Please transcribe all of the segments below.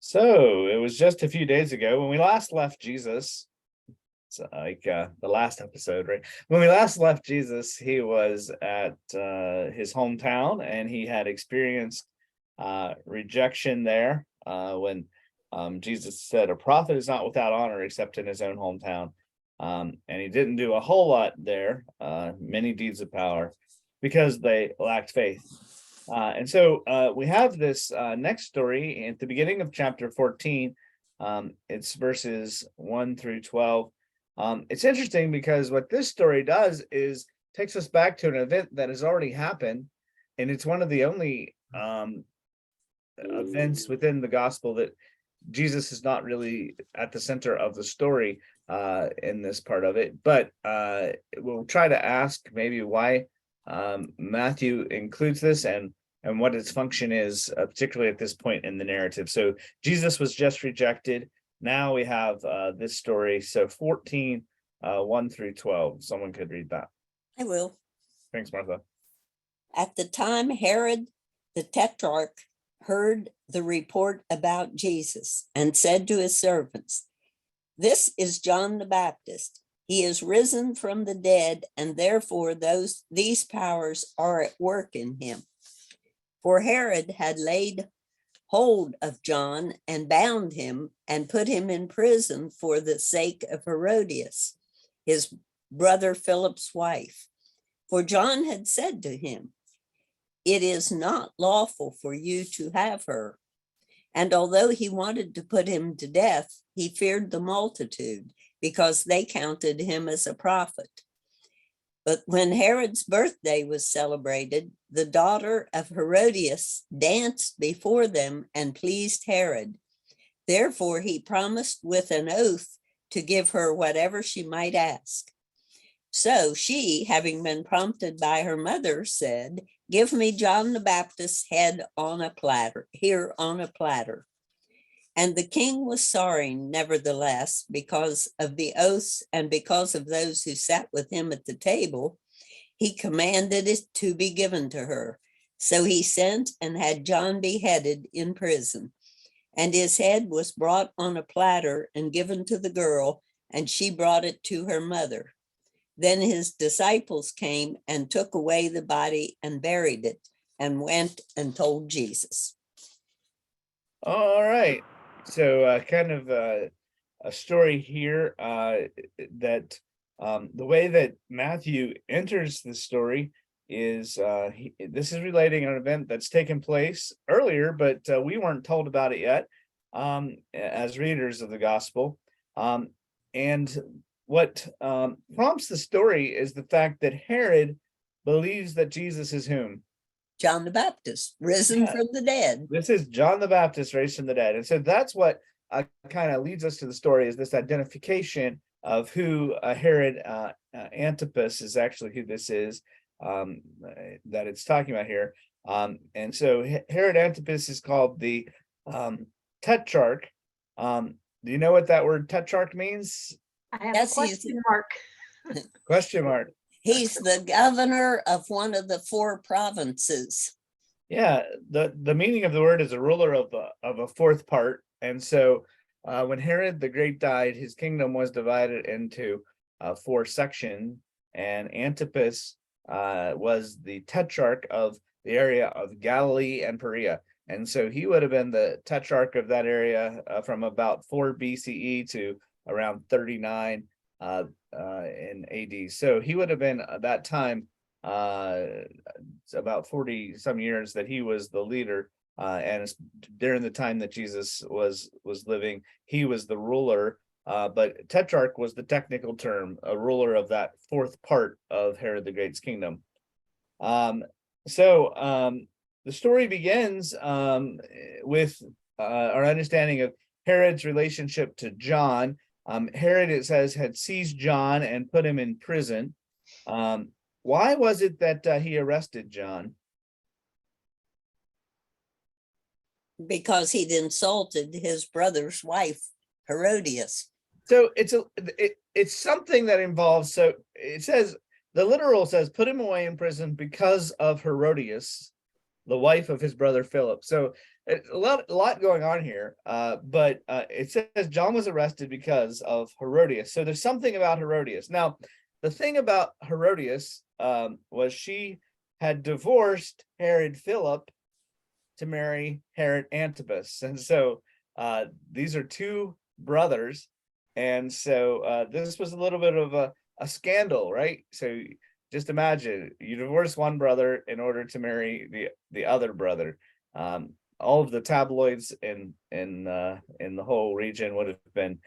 So it was just a few days ago when we last left Jesus. It's like the last episode, right? When we last left Jesus, he was at his hometown and he had experienced rejection there when Jesus said, "A prophet is not without honor except in his own hometown." And he didn't do a whole lot there, many deeds of power, because they lacked faith. And so we have this next story at the beginning of chapter 14. It's verses 1 through 12. It's interesting because what this story does is takes us back to an event that has already happened. And it's one of the only events within the gospel that Jesus is not really at the center of the story in this part of it. But we'll try to ask maybe why Matthew includes this and what its function is, particularly at this point in the narrative. So Jesus was just rejected. Now we have this story. So 14, 1 through 12. Someone could read that. I will. Thanks, Martha. At the time, Herod the Tetrarch heard the report about Jesus and said to his servants, "This is John the Baptist. He is risen from the dead, and therefore these powers are at work in him." For Herod had laid hold of John and bound him and put him in prison for the sake of Herodias, his brother Philip's wife. For John had said to him, "It is not lawful for you to have her." And although he wanted to put him to death, he feared the multitude because they counted him as a prophet. But when Herod's birthday was celebrated, the daughter of Herodias danced before them and pleased Herod. Therefore, he promised with an oath to give her whatever she might ask. So she, having been prompted by her mother, said, "Give me John the Baptist's head on a platter, here on a platter." And the king was sorry, nevertheless, because of the oaths and because of those who sat with him at the table. He commanded it to be given to her. So he sent and had John beheaded in prison. And his head was brought on a platter and given to the girl, and she brought it to her mother. Then his disciples came and took away the body and buried it, and went and told Jesus. All right. So kind of a story here that the way that Matthew enters the story is this is relating an event that's taken place earlier, but we weren't told about it yet as readers of the gospel. And what prompts the story is the fact that Herod believes that Jesus is whom? John the Baptist, risen from the dead. This is John the Baptist raised from the dead. And so that's what kind of leads us to the story, is this identification of who Herod Antipas is actually who this is that it's talking about here. And so Herod Antipas is called the Tetrarch. Do you know what that word Tetrarch means? I have a question mark. Question mark. He's the governor of one of the 4 provinces. Yeah, the meaning of the word is a ruler of a fourth part. And so when Herod the Great died, his kingdom was divided into 4 sections, and Antipas was the tetrarch of the area of Galilee and Perea. And so he would have been the tetrarch of that area from about 4 BCE to around 39 in AD. So he would have been at that time about 40 some years that he was the leader, and during the time that Jesus was living, he was the ruler, but tetrarch was the technical term, a ruler of that fourth part of Herod the Great's kingdom. So the story begins with our understanding of Herod's relationship to John. Herod, it says, had seized John and put him in prison. Why was it that he arrested John? Because he'd insulted his brother's wife, Herodias. So it's something that involves, so it says, the literal says, put him away in prison because of Herodias, the wife of his brother Philip. So a lot going on here. But it says John was arrested because of Herodias. So there's something about Herodias. Now, the thing about Herodias was she had divorced Herod Philip to marry Herod Antipas. And so these are two brothers. And so this was a little bit of a scandal, right? So just imagine you divorce one brother in order to marry the other brother. All of the tabloids in the whole region would have been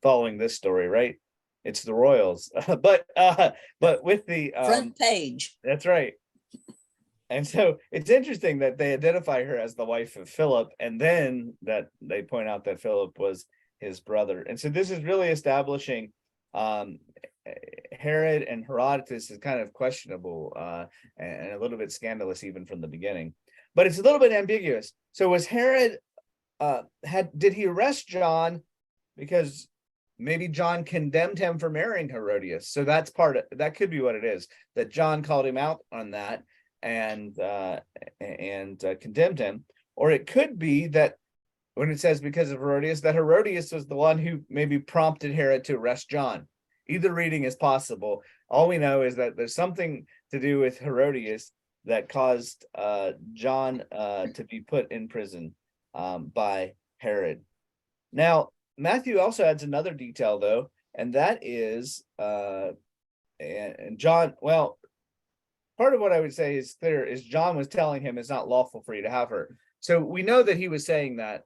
following this story, right? It's the royals, but with the Front page. that's right. And so it's interesting that they identify her as the wife of Philip, and then that they point out that Philip was his brother. And so this is really establishing Herod and Herodotus is kind of questionable and a little bit scandalous even from the beginning. But it's a little bit ambiguous. So was Herod did he arrest John because maybe John condemned him for marrying Herodias? So that's that could be what it is, that John called him out on that and condemned him. Or it could be that when it says because of Herodias, that Herodias was the one who maybe prompted Herod to arrest John. Either reading is possible. All we know is that there's something to do with Herodias that caused John to be put in prison by Herod. Now, Matthew also adds another detail, though, and that is, and John, well, part of what I would say is clear is John was telling him it's not lawful for you to have her. So we know that he was saying that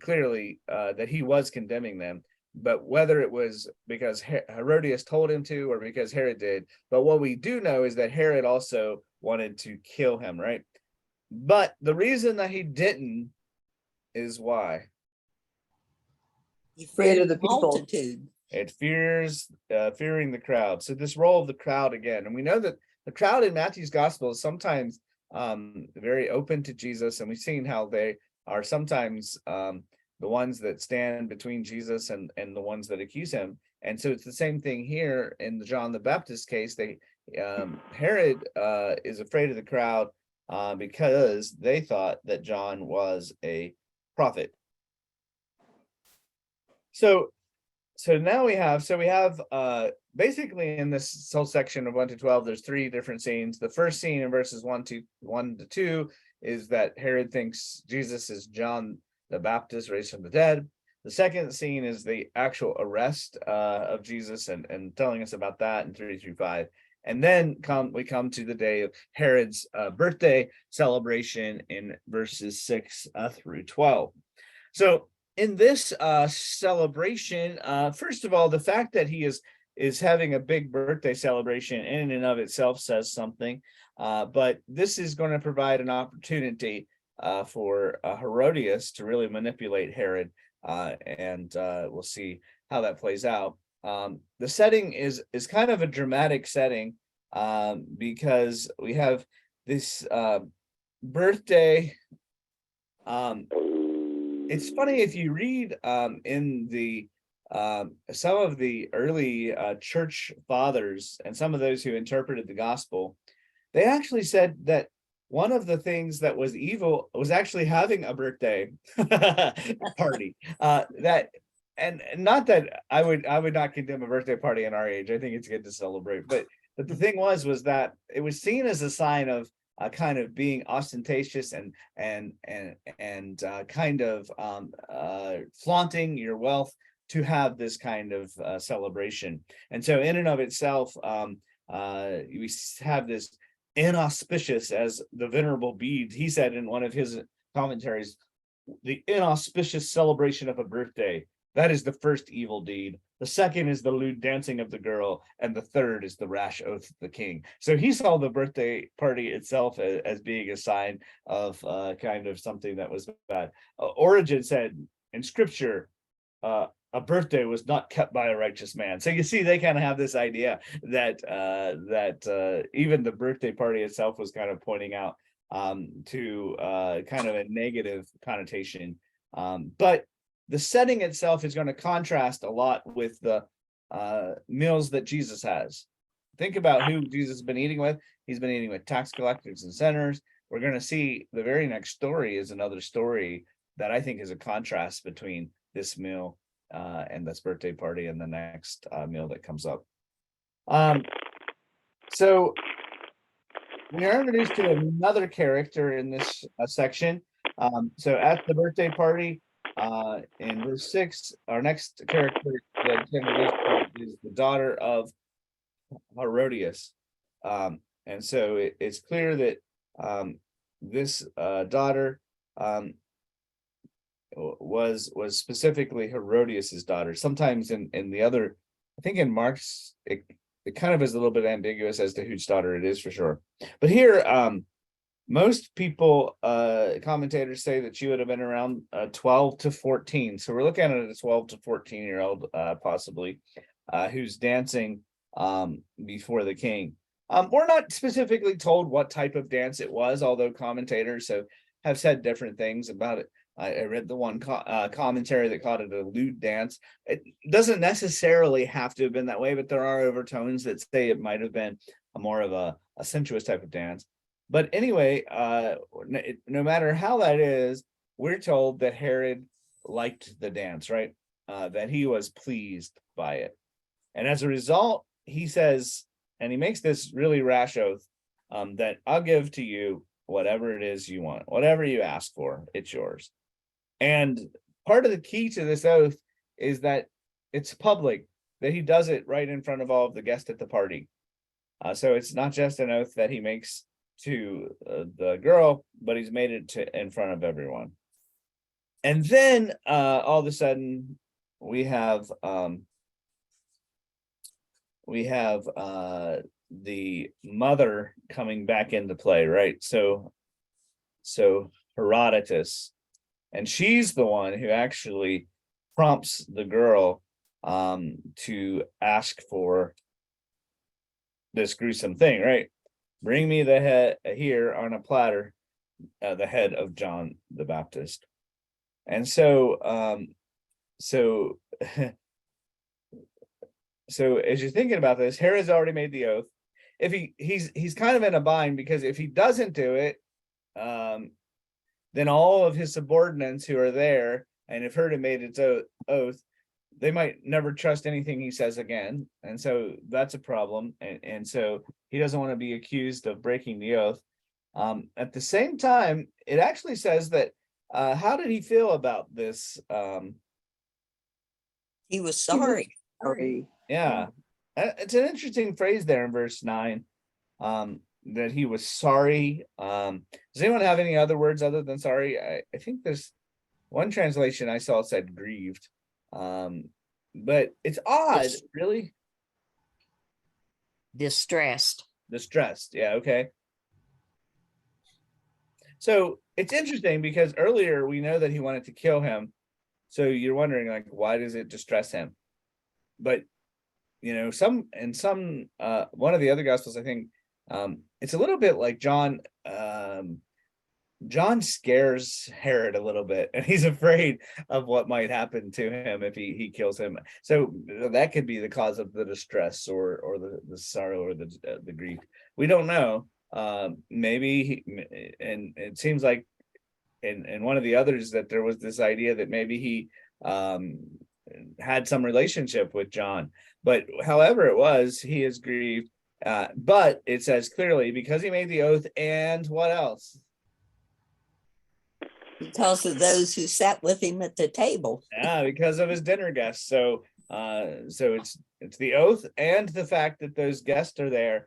clearly, that he was condemning them, but whether it was because Herodias told him to or because Herod did. But what we do know is that Herod also wanted to kill him, right? But the reason that he didn't is why? He Afraid feared of the people. multitude. It fearing the crowd. So this role of the crowd again, and we know that the crowd in Matthew's gospel is sometimes very open to Jesus, and we've seen how they are sometimes the ones that stand between Jesus and the ones that accuse him. And so it's the same thing here in the John the Baptist case. Herod is afraid of the crowd because they thought that John was a prophet. So now we have basically in this whole section of 1 to 12, there's three different scenes. The first scene in verses 1 to 2 is that Herod thinks Jesus is John the Baptist raised from the dead. The second scene is the actual arrest of Jesus and telling us about that in 3 through 5. And then we come to the day of Herod's birthday celebration in verses 6 through 12. So in this celebration, first of all, the fact that he is having a big birthday celebration in and of itself says something. But this is going to provide an opportunity for Herodias to really manipulate Herod, and we'll see how that plays out. The setting is kind of a dramatic setting because we have this birthday. It's funny if you read in the some of the early church fathers and some of those who interpreted the gospel, they actually said that one of the things that was evil was actually having a birthday party. And not that I would not condemn a birthday party in our age. I think it's good to celebrate, but the thing was that it was seen as a sign of kind of being ostentatious and kind of flaunting your wealth to have this kind of celebration. And so in and of itself, we have this inauspicious, as the Venerable Bede, he said in one of his commentaries, the inauspicious celebration of a birthday. That is the first evil deed. The second is the lewd dancing of the girl, and the third is the rash oath of the king. So he saw the birthday party itself as being a sign of kind of something that was bad. Origen said in scripture, a birthday was not kept by a righteous man. So you see, they kind of have this idea that even the birthday party itself was kind of pointing out to kind of a negative connotation. But the setting itself is going to contrast a lot with the meals that Jesus has. Think about who Jesus has been eating with. He's been eating with tax collectors and sinners. we're going to see the very next story is another story that I think is a contrast between this meal and this birthday party and the next meal that comes up. So we are introduced to another character in this section. So at the birthday party, in verse 6, our next character that's introduced is the daughter of Herodias. And so it's clear that this daughter was specifically Herodias's daughter. Sometimes in the other, I think in Mark's, it kind of is a little bit ambiguous as to whose daughter it is for sure. But here, most people, commentators say that she would have been around 12 to 14. So we're looking at a 12 to 14-year-old possibly, who's dancing before the king. We're not specifically told what type of dance it was, although commentators have said different things about it. I read the one commentary that called it a lewd dance. It doesn't necessarily have to have been that way, but there are overtones that say it might have been more of a sensuous type of dance. But anyway, no matter how that is, we're told that Herod liked the dance, right? That he was pleased by it. And as a result, he says, and he makes this really rash oath, that I'll give to you whatever it is you want, whatever you ask for, it's yours. And part of the key to this oath is that it's public, that he does it right in front of all of the guests at the party. So it's not just an oath that he makes to the girl, but he's made it in front of everyone. And then all of a sudden we have the mother coming back into play, right? So Herodotus, and she's the one who actually prompts the girl to ask for this gruesome thing, right? Bring me the head here on a platter, the head of John the Baptist. And so as you're thinking about this, Herod's already made the oath. If he's kind of in a bind, because if he doesn't do it, then all of his subordinates who are there and have heard him made its oath, they might never trust anything he says again. And so that's a problem. And so he doesn't want to be accused of breaking the oath. At the same time, it actually says that, how did he feel about this? He was sorry. Yeah, it's an interesting phrase there in verse 9, that he was sorry. Does anyone have any other words other than sorry? I think there's one translation I saw said grieved, but it's odd, really. Distressed. Yeah, okay. So it's interesting because earlier we know that he wanted to kill him. So you're wondering, like, why does it distress him? But one of the other gospels, I think, it's a little bit like John scares Herod a little bit, and he's afraid of what might happen to him if he kills him. So that could be the cause of the distress or the sorrow or the grief. We don't know. Maybe and it seems like in one of the others that there was this idea that maybe he had some relationship with John. But however it was, he is grieved. But it says clearly, because he made the oath, and what else? Because of those who sat with him at the table. Yeah, because of his dinner guests. So it's the oath and the fact that those guests are there.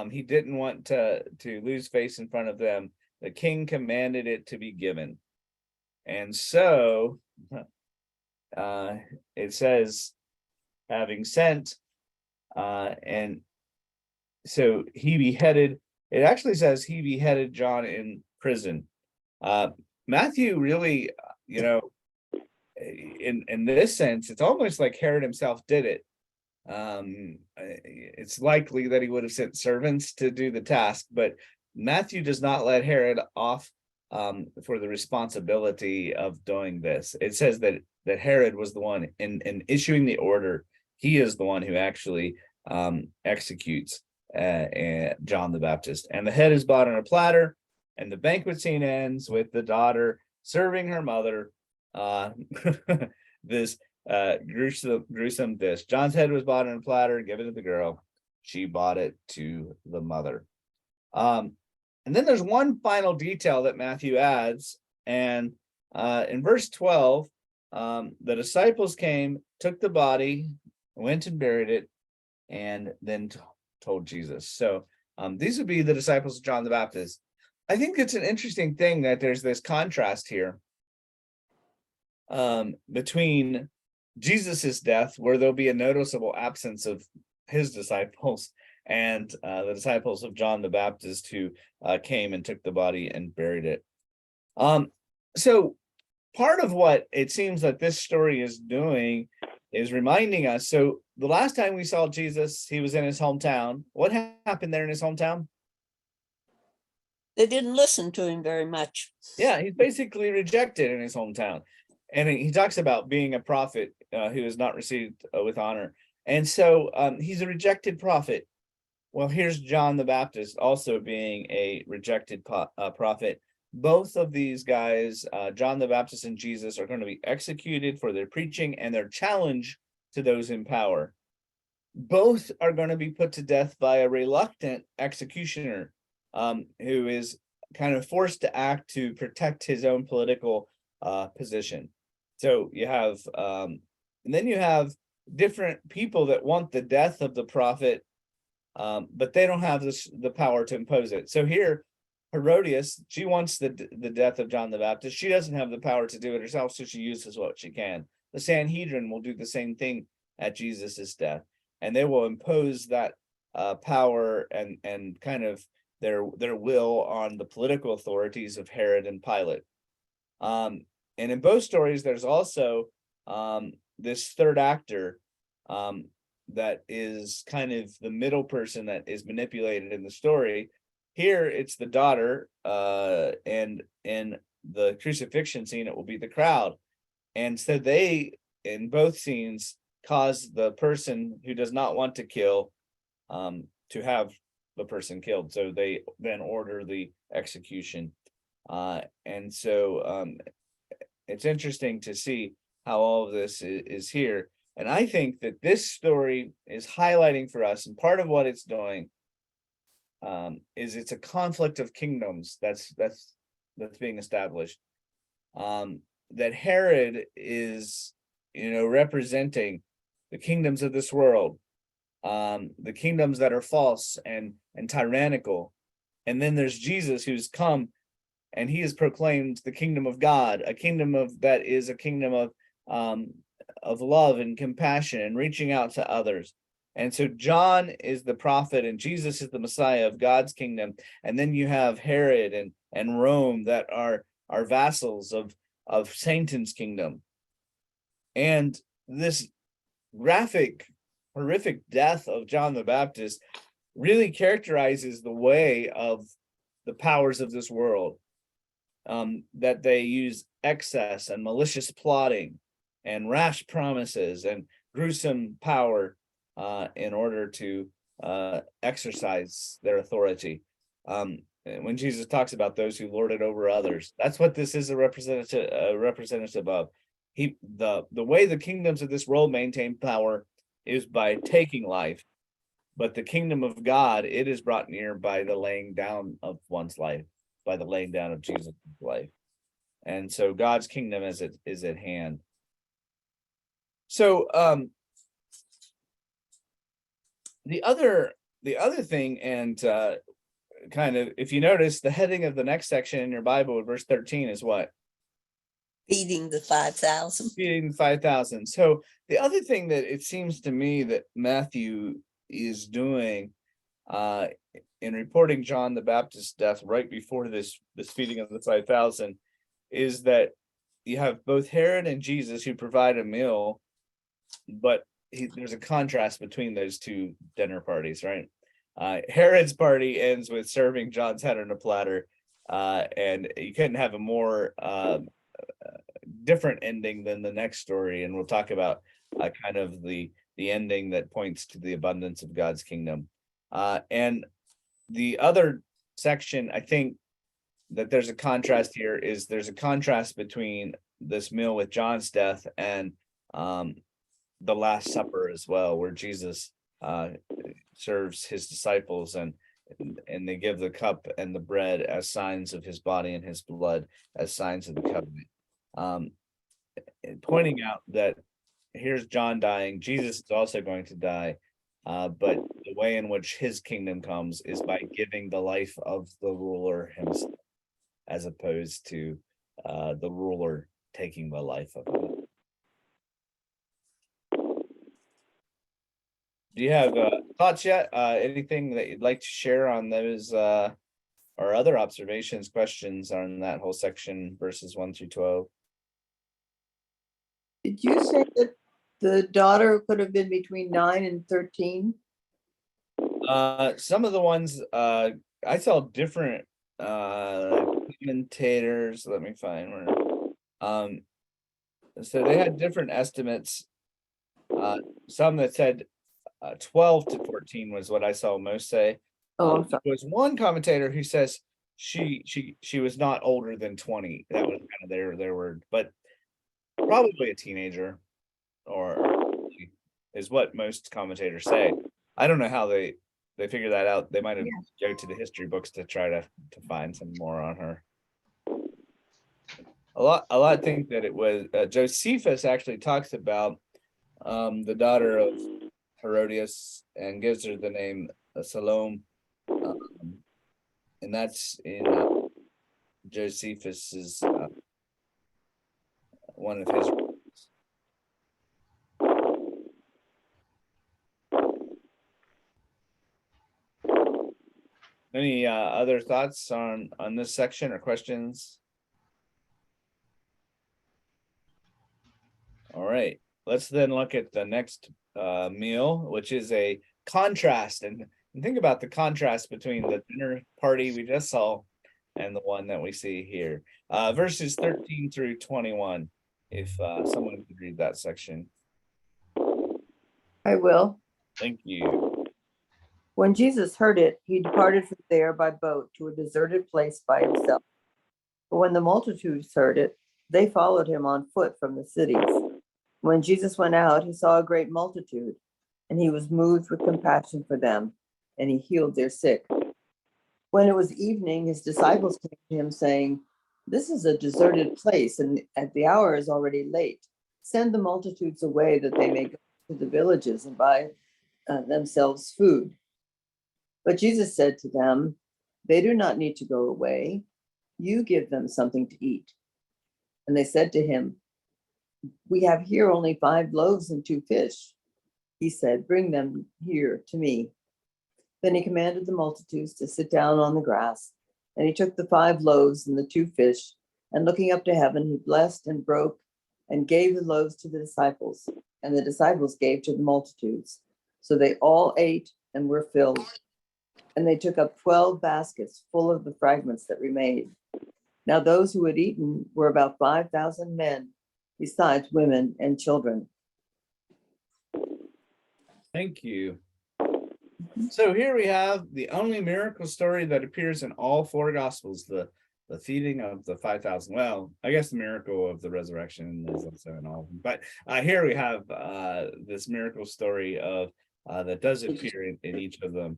He didn't want to lose face in front of them. The king commanded it to be given. And so it says, having sent, and so he beheaded, it actually says he beheaded John in prison. Matthew really, in this sense, it's almost like Herod himself did it. It's likely that he would have sent servants to do the task, but Matthew does not let Herod off for the responsibility of doing this. It says that Herod was the one in issuing the order. He is the one who actually executes John the Baptist. And the head is brought on a platter, And the banquet scene ends with the daughter serving her mother this gruesome dish. John's head was bought on a platter, given to the girl. She bought it to the mother. And then there's one final detail that Matthew adds, and in verse 12, the disciples came, took the body, went and buried it, and then told Jesus. So these would be the disciples of John the Baptist. I think it's an interesting thing that there's this contrast here between Jesus's death, where there'll be a noticeable absence of his disciples, and the disciples of John the Baptist who came and took the body and buried it. So part of what it seems that this story is doing is reminding us. So the last time we saw Jesus, he was in his hometown. What happened there in his hometown? They didn't listen to him very much. Yeah, he's basically rejected in his hometown. And he talks about being a prophet who is not received with honor. And so he's a rejected prophet. Well, here's John the Baptist also being a rejected prophet. Both of these guys, John the Baptist and Jesus, are going to be executed for their preaching and their challenge to those in power. Both are going to be put to death by a reluctant executioner who is kind of forced to act to protect his own political position. So you have, and then you have different people that want the death of the prophet, but they don't have the power to impose it. So here, Herodias, she wants the death of John the Baptist. She doesn't have the power to do it herself, so she uses what she can. The Sanhedrin will do the same thing at Jesus's death, and they will impose that power and kind of their will on the political authorities of Herod and Pilate. And in both stories, there's also this third actor that is kind of the middle person that is manipulated in the story. Here, it's the daughter, and in the crucifixion scene, it will be the crowd. And so they, in both scenes, cause the person who does not want to kill to have the person killed. So they then order the execution. And so it's interesting to see how all of this is here. And I think that this story is highlighting for us, and part of what it's doing is it's a conflict of kingdoms that's being established. That Herod is, representing the kingdoms of this world, the kingdoms that are false and tyrannical. And then there's Jesus, who's come and he has proclaimed the kingdom of God, a kingdom that is a kingdom of love and compassion and reaching out to others. And so John is the prophet and Jesus is the Messiah of God's kingdom. And then you have Herod and Rome that are vassals of Satan's kingdom. And this graphic, horrific death of John the Baptist really characterizes the way of the powers of this world, that they use excess and malicious plotting and rash promises and gruesome power in order to exercise their authority. When Jesus talks about those who lord it over others, that's what this is a representative of. The way the kingdoms of this world maintain power is by taking life, but the kingdom of God, it is brought near by the laying down of one's life, by the laying down of Jesus' life. And so God's kingdom is at hand. So the other thing, and kind of, if you notice, the heading of the next section in your Bible, verse 13, is what? Feeding the 5,000. Feeding the 5,000. So the other thing that it seems to me that Matthew is doing in reporting John the Baptist's death right before this feeding of the 5,000 is that you have both Herod and Jesus who provide a meal, but there's a contrast between those two dinner parties, right? Herod's party ends with serving John's head on a platter, and you couldn't have a more different ending than the next story. And we'll talk about kind of the ending that points to the abundance of God's kingdom. And the other section, I think that there's a contrast here is there's a contrast between this meal with John's death and the Last Supper as well, where Jesus serves his disciples and they give the cup and the bread as signs of his body and his blood as signs of the covenant. Pointing out that here's John dying, Jesus is also going to die, but the way in which his kingdom comes is by giving the life of the ruler himself, as opposed to the ruler taking the life of him. Do you have thoughts yet? Anything that you'd like to share on those or other observations, questions on that whole section, verses 1 through 12? Did you say that the daughter could have been between 9 and 13? Some of the ones I saw different commentators. Let me find where. So they had different estimates. Some that said 12 to 14 was what I saw most say. Oh, There was one commentator who says she was not older than 20. That was kind of their word, but probably a teenager, or is what most commentators say. I don't know how they figure that out. They might have go to the history books to try to find some more on her. A lot think that it was Josephus actually talks about the daughter of Herodias and gives her the name Salome, and that's in Josephus's one of his. Any other thoughts on this section or questions? All right, let's then look at the next meal, which is a contrast, and think about the contrast between the dinner party we just saw and the one that we see here. Verses 13 through 21, if someone could read that section. I will. Thank you. When Jesus heard it, he departed from there by boat to a deserted place by himself. But when the multitudes heard it, they followed him on foot from the cities. When Jesus went out, he saw a great multitude, and he was moved with compassion for them, and he healed their sick. When it was evening, his disciples came to him, saying, "This is a deserted place, and the hour is already late. Send the multitudes away that they may go to the villages and buy themselves food." But Jesus said to them, "They do not need to go away. You give them something to eat." And they said to him, "We have here only 5 loaves and 2 fish." He said, "Bring them here to me." Then he commanded the multitudes to sit down on the grass. And he took the 5 loaves and the 2 fish, and looking up to heaven, he blessed and broke and gave the loaves to the disciples, and the disciples gave to the multitudes. So they all ate and were filled. And they took up 12 baskets full of the fragments that remained. Now those who had eaten were about 5,000 men, besides women and children. Thank you. So here we have the only miracle story that appears in all 4 gospels, the feeding of the 5,000. Well, I guess the miracle of the resurrection is also in all of them. But here we have this miracle story of that does appear in each of them.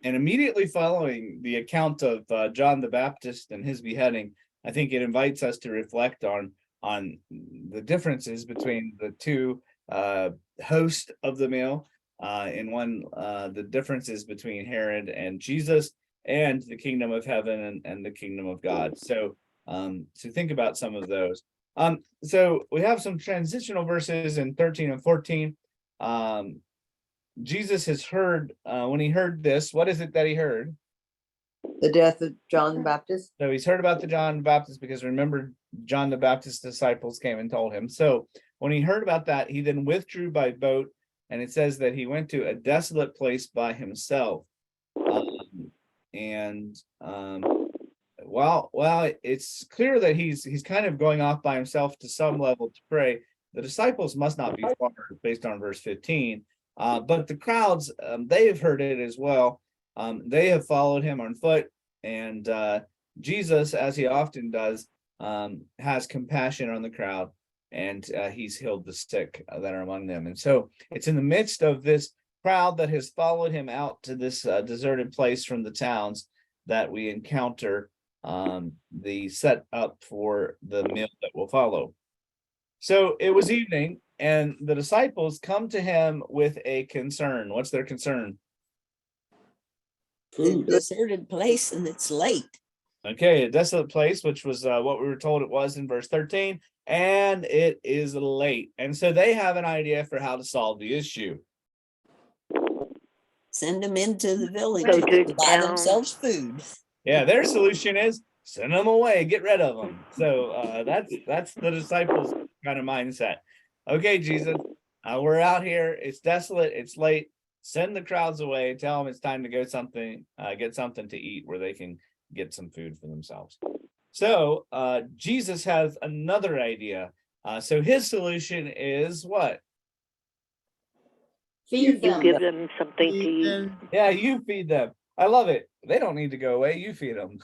And immediately following the account of John the Baptist and his beheading, I think it invites us to reflect on the differences between the 2 hosts of the meal. In one, the differences between Herod and Jesus, and the kingdom of heaven and the kingdom of God. So think about some of those. So we have some transitional verses in 13 and 14. Jesus has heard, when he heard this, what is it that he heard? The death of John the Baptist. So he's heard about the John the Baptist, because remember, John the Baptist's disciples came and told him. So when he heard about that, he then withdrew by boat, and it says that he went to a desolate place by himself. While it's clear that he's kind of going off by himself to some level to pray, the disciples must not be far, based on verse 15. But the crowds, they have heard it as well. They have followed him on foot, and Jesus, as he often does, has compassion on the crowd, and he's healed the sick that are among them. And so it's in the midst of this crowd that has followed him out to this deserted place from the towns that we encounter the set up for the meal that will follow. So it was evening, and the disciples come to him with a concern. What's their concern? The deserted place, and it's late. Okay, a desolate place, which was what we were told it was in verse 13, and it is late. And so they have an idea for how to solve the issue. Send them into the village Go to to buy town. themselves food. Yeah, their solution is send them away, get rid of them. So that's the disciples' kind of mindset. Okay, Jesus, we're out here. It's desolate. It's late. Send the crowds away. Tell them it's time to go get something to eat where they can get some food for themselves. So Jesus has another idea. So his solution is what? You give them something to eat. Yeah, you feed them. I love it. They don't need to go away. You feed them.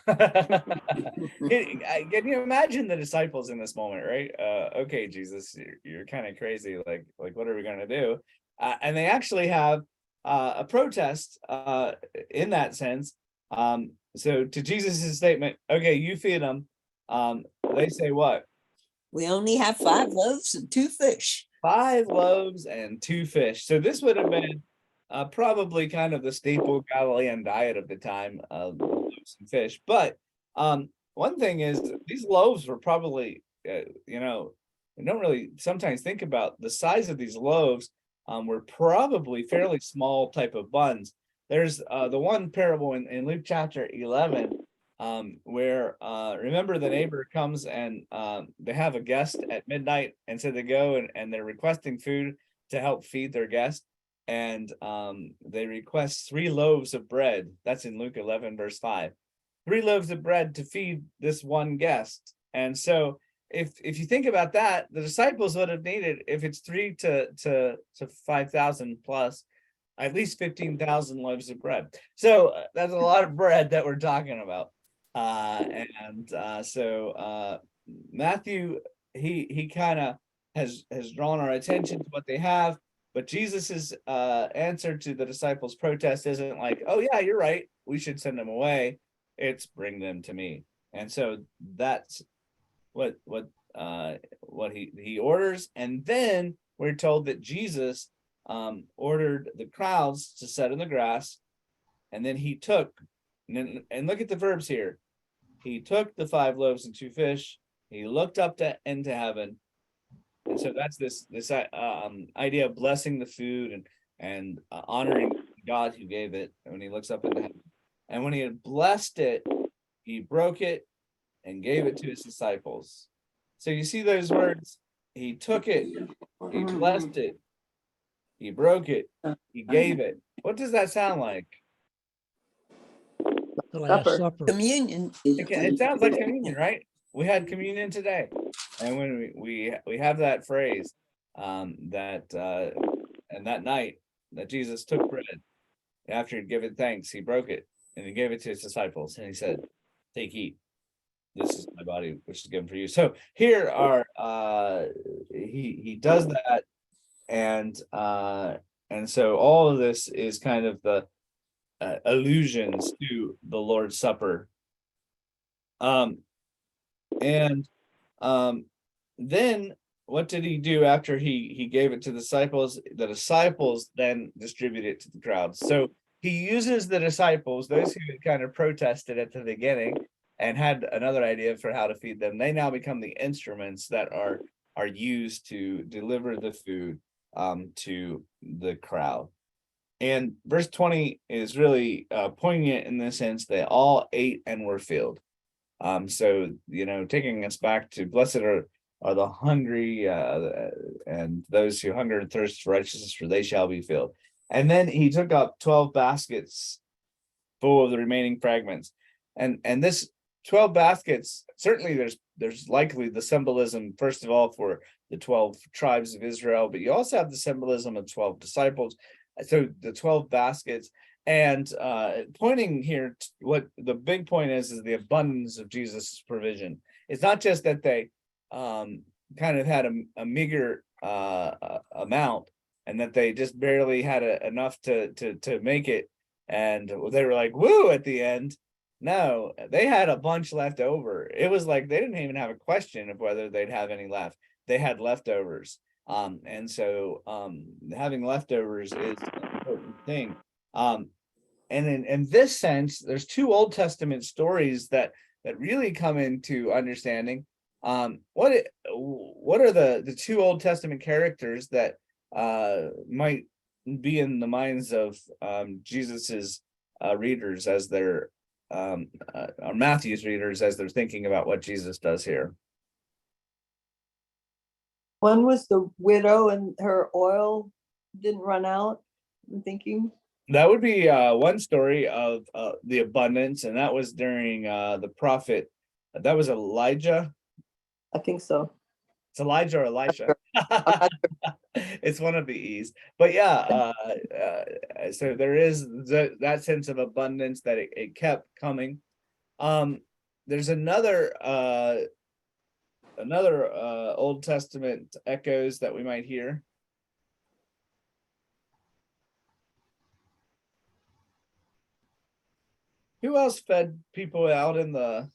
Can you imagine the disciples in this moment, right? Okay, Jesus, you're kind of crazy. Like, what are we going to do? And they actually have a protest in that sense. So to Jesus' statement, okay, you feed them. They say what? We only have 5 loaves and 2 fish. 5 loaves and 2 fish. So this would have been probably kind of the staple Galilean diet of the time, loaves and fish. But one thing is, these loaves were probably, we don't really sometimes think about the size of these loaves. Were probably fairly small type of buns. There's the one parable in Luke chapter 11, where remember the neighbor comes and they have a guest at midnight, and so they go and they're requesting food to help feed their guest, and they request 3 loaves of bread. That's in Luke 11 verse 5. 3 loaves of bread to feed this one guest. And so if you think about that, the disciples would have needed, if it's 3 to 5,000 plus, at least 15,000 loaves of bread. So that's a lot of bread that we're talking about. So Matthew, he kind of has drawn our attention to what they have, but Jesus's answer to the disciples' protest isn't like, oh yeah, you're right, we should send them away. It's bring them to me. And so that's what he orders. And then we're told that Jesus ordered the crowds to sit in the grass, and then he took, and look at the verbs here. He took the 5 loaves and 2 fish. He looked up into heaven, and so that's this idea of blessing the food and honoring God who gave it. And when he looks up into heaven, and when he had blessed it, he broke it and gave it to his disciples. So you see those words? He took it, he blessed it, he broke it, he gave it. What does that sound like? The Last Supper. Communion. It sounds like communion, right? We had communion today, and when we have that phrase, and that night that Jesus took bread, after he'd given thanks, he broke it and he gave it to his disciples, and he said, "Take, eat. This is my body, which is given for you." So here are he does that, and so all of this is kind of the allusions to the Lord's Supper. Then what did he do after he gave it to the disciples? The disciples then distribute it to the crowd. So he uses the disciples, those who had kind of protested at the beginning and had another idea for how to feed them. They now become the instruments that are used to deliver the food to the crowd. And verse 20 is really poignant in the sense they all ate and were filled. So, taking us back to blessed are the hungry and those who hunger and thirst for righteousness, for they shall be filled. And then he took up 12 baskets full of the remaining fragments. And this 12 baskets, certainly there's likely the symbolism, first of all, for the 12 tribes of Israel, but you also have the symbolism of 12 disciples. So the 12 baskets, And pointing here, what the big point is the abundance of Jesus's provision. It's not just that they kind of had a meager amount, and that they just barely had enough to make it, and they were like, woo, at the end. No, they had a bunch left over. It was like they didn't even have a question of whether they'd have any left. They had leftovers. And so having leftovers is an important thing. And in this sense, there's two Old Testament stories that really come into understanding. What are the two Old Testament characters that might be in the minds of Jesus's readers as they're or Matthew's readers as they're thinking about what Jesus does here? One was the widow and her oil didn't run out, I'm thinking. That would be one story of the abundance, and that was during the prophet. That was Elijah. I think so. It's Elijah or Elisha. It's one of the E's. But yeah, so there is that sense of abundance that it kept coming. There's another Old Testament echoes that we might hear. Who else fed people out in the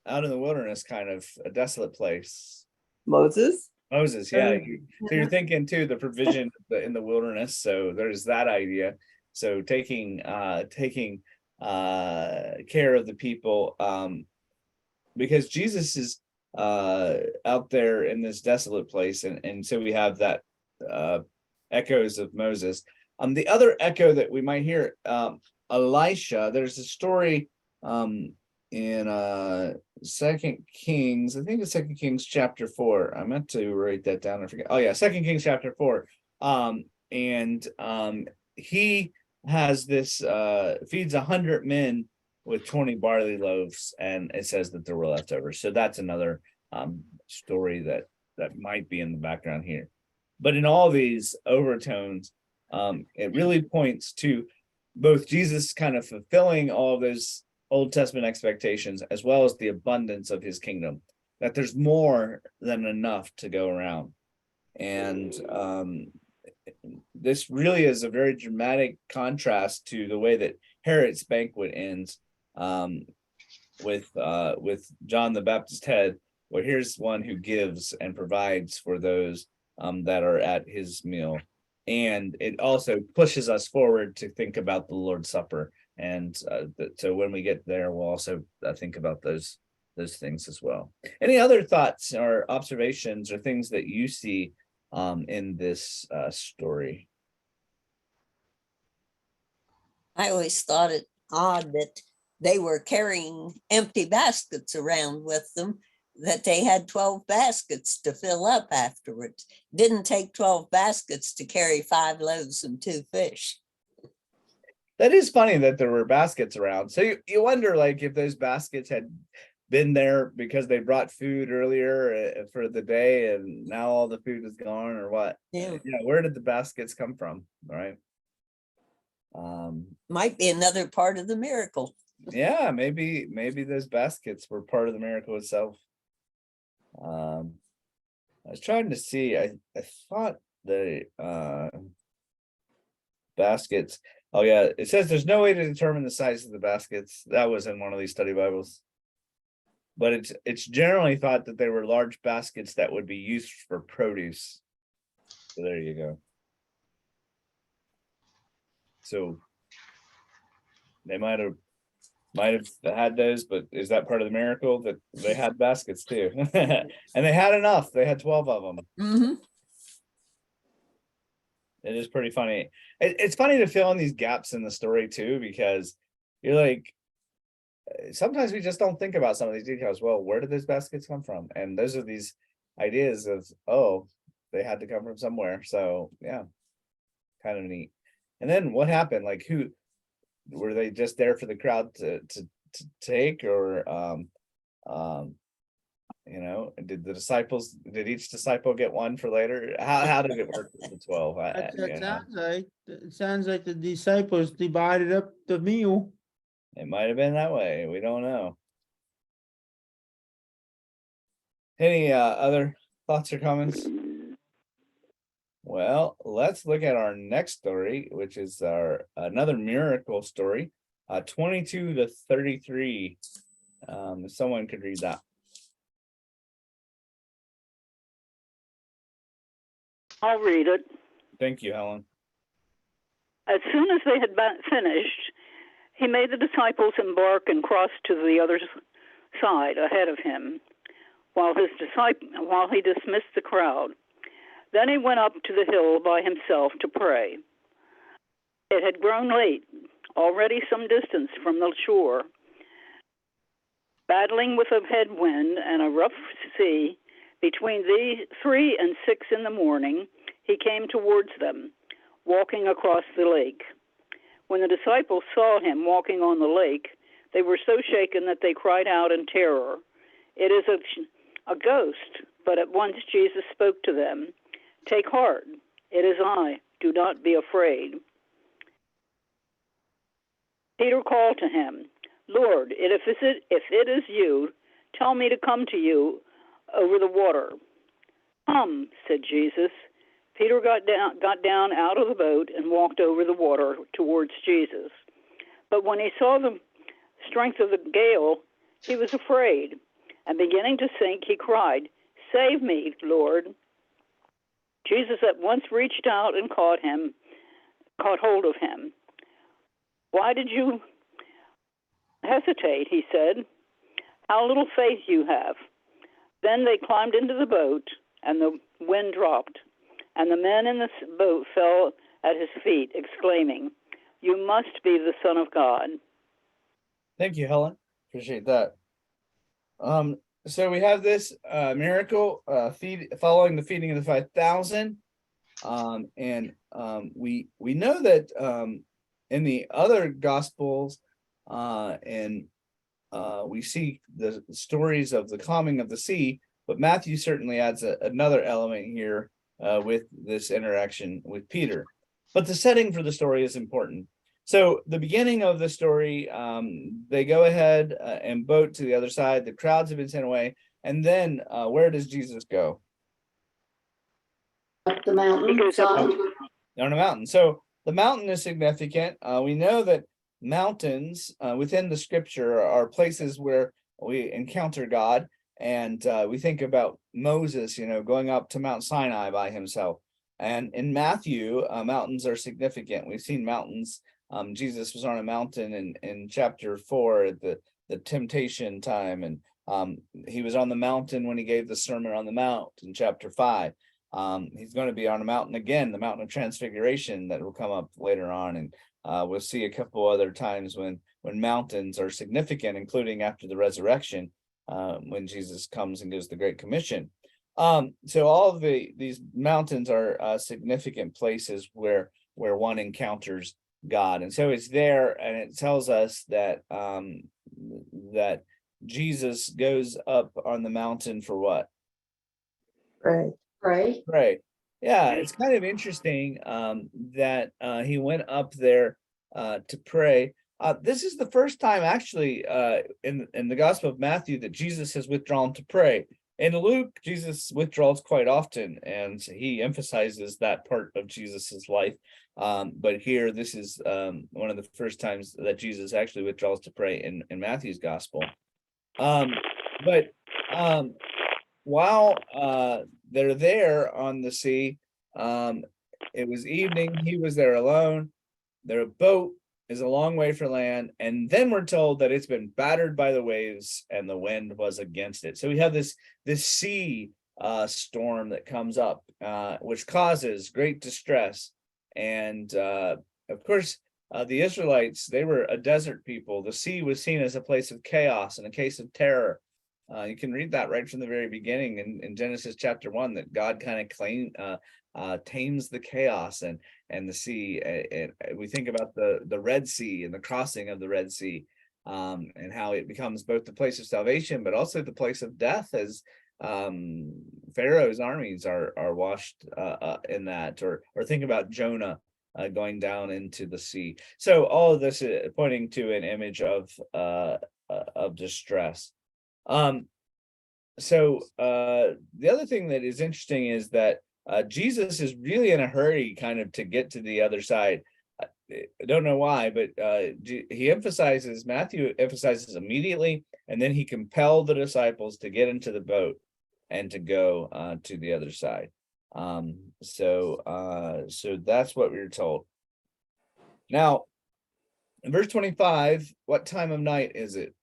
wilderness, kind of a desolate place? Moses. Moses, yeah. So you're thinking too the provision in the wilderness. So there's that idea. So taking care of the people, because Jesus is out there in this desolate place, and so we have that echoes of Moses. The other echo that we might hear, Elisha. There's a story in 2 Kings, I think it's 2 Kings chapter 4. I meant to write that down, I forget. Oh yeah, 2 Kings chapter 4. And he has this feeds 100 men with 20 barley loaves, and it says that there were leftovers. So that's another story that might be in the background here. But in all these overtones, it really points to both Jesus kind of fulfilling all of those Old Testament expectations, as well as the abundance of his kingdom, that there's more than enough to go around. And this really is a very dramatic contrast to the way that Herod's banquet ends, with John the Baptist's head, where here's one who gives and provides for those that are at his meal. And it also pushes us forward to think about the Lord's Supper. And so when we get there, we'll also think about those things as well. Any other thoughts or observations or things that you see in this story? I always thought it odd that they were carrying empty baskets around with them, that they had 12 baskets to fill up afterwards. Didn't take 12 baskets to carry 5 loaves and 2 fish. That is funny that there were baskets around. So you wonder, like, if those baskets had been there because they brought food earlier for the day, and now all the food is gone, or what? Yeah. Where did the baskets come from? All right. Might be another part of the miracle. Yeah, maybe those baskets were part of the miracle itself. I was trying to see. I thought the baskets. Oh yeah, it says there's no way to determine the size of the baskets. That was in one of these study Bibles. But it's generally thought that they were large baskets that would be used for produce. So there you go. So they might have had those, but is that part of the miracle that they had baskets too? And they had enough. They had 12 of them. Mm-hmm. It is pretty funny. It's funny to fill in these gaps in the story too, because you're like, sometimes we just don't think about some of these details. Well, where did those baskets come from? And those are these ideas of, oh, they had to come from somewhere. So yeah, kind of neat. And then what happened? Like, who were they just there for the crowd to take, or Did each disciple get one for later? How did it work with the 12? It sounds like the disciples divided up the meal. It might have been that way. We don't know. Any other thoughts or comments? Well, let's look at our next story, which is another miracle story, 22 to 33. If someone could read that. I'll read it. Thank you, Helen. As soon as they had finished, he made the disciples embark and cross to the other side ahead of him, while he dismissed the crowd. Then he went up to the hill by himself to pray. It had grown late, already some distance from the shore. Battling with a headwind and a rough sea, between 3 and 6 in the morning, he came towards them, walking across the lake. When the disciples saw him walking on the lake, they were so shaken that they cried out in terror. "It is a ghost," but at once Jesus spoke to them. "Take heart, it is I, do not be afraid." Peter called to him, "Lord, if it is you, tell me to come to you over the water." "Come," said Jesus. Peter got down out of the boat and walked over the water towards Jesus. But when he saw the strength of the gale, he was afraid, and beginning to sink, he cried, "Save me, Lord." Jesus at once reached out and caught hold of him. "Why did you hesitate?" he said. "How little faith you have." Then they climbed into the boat, and the wind dropped, and the men in the boat fell at his feet, exclaiming, "You must be the Son of God." Thank you, Helen. Appreciate that. So we have this miracle following the feeding of the 5,000. We know that in the other gospels we see the stories of the calming of the sea, but Matthew certainly adds another element here with this interaction with Peter. But the setting for the story is important. So the beginning of the story, they go ahead and boat to the other side. The crowds have been sent away. And then where does Jesus go? Up the mountain. He goes up On a mountain. So the mountain is significant. We know that mountains within the scripture are places where we encounter God. And we think about Moses, going up to Mount Sinai by himself. And in Matthew, mountains are significant. We've seen mountains. Jesus was on a mountain in chapter 4 at the temptation time. And he was on the mountain when he gave the Sermon on the Mount in chapter 5. He's going to be on a mountain again, the mountain of transfiguration that will come up later on. And we'll see a couple other times when mountains are significant, including after the resurrection, when Jesus comes and gives the Great Commission. So all of these mountains are significant places where one encounters God. And so it's there, and it tells us that that Jesus goes up on the mountain for what? Right. Pray. Right. Yeah, it's kind of interesting that he went up there to pray. This is the first time actually in the Gospel of Matthew that Jesus has withdrawn to pray. In Luke, Jesus withdraws quite often, and he emphasizes that part of Jesus's life. But here, this is one of the first times that Jesus actually withdraws to pray in Matthew's Gospel. But while they're there on the sea, it was evening. He was there alone. Their boat is a long way from land, and then we're told that it's been battered by the waves and the wind was against it. So we have this sea storm that comes up, which causes great distress. And of course, the Israelites, they were a desert people. The sea was seen as a place of chaos and a case of terror. You can read that right from the very beginning in Genesis chapter 1, that God kind of tames the chaos and the sea. And we think about the Red Sea and the crossing of the Red Sea. and how it becomes both the place of salvation, but also the place of death, as Pharaoh's armies are washed in that, or think about Jonah going down into the sea. So all of this is pointing to an image of distress. So the other thing that is interesting is that Jesus is really in a hurry kind of to get to the other side. I don't know why, but Matthew emphasizes immediately, and then he compelled the disciples to get into the boat and to go to the other side. So that's what we were told. Now, in verse 25, what time of night is it?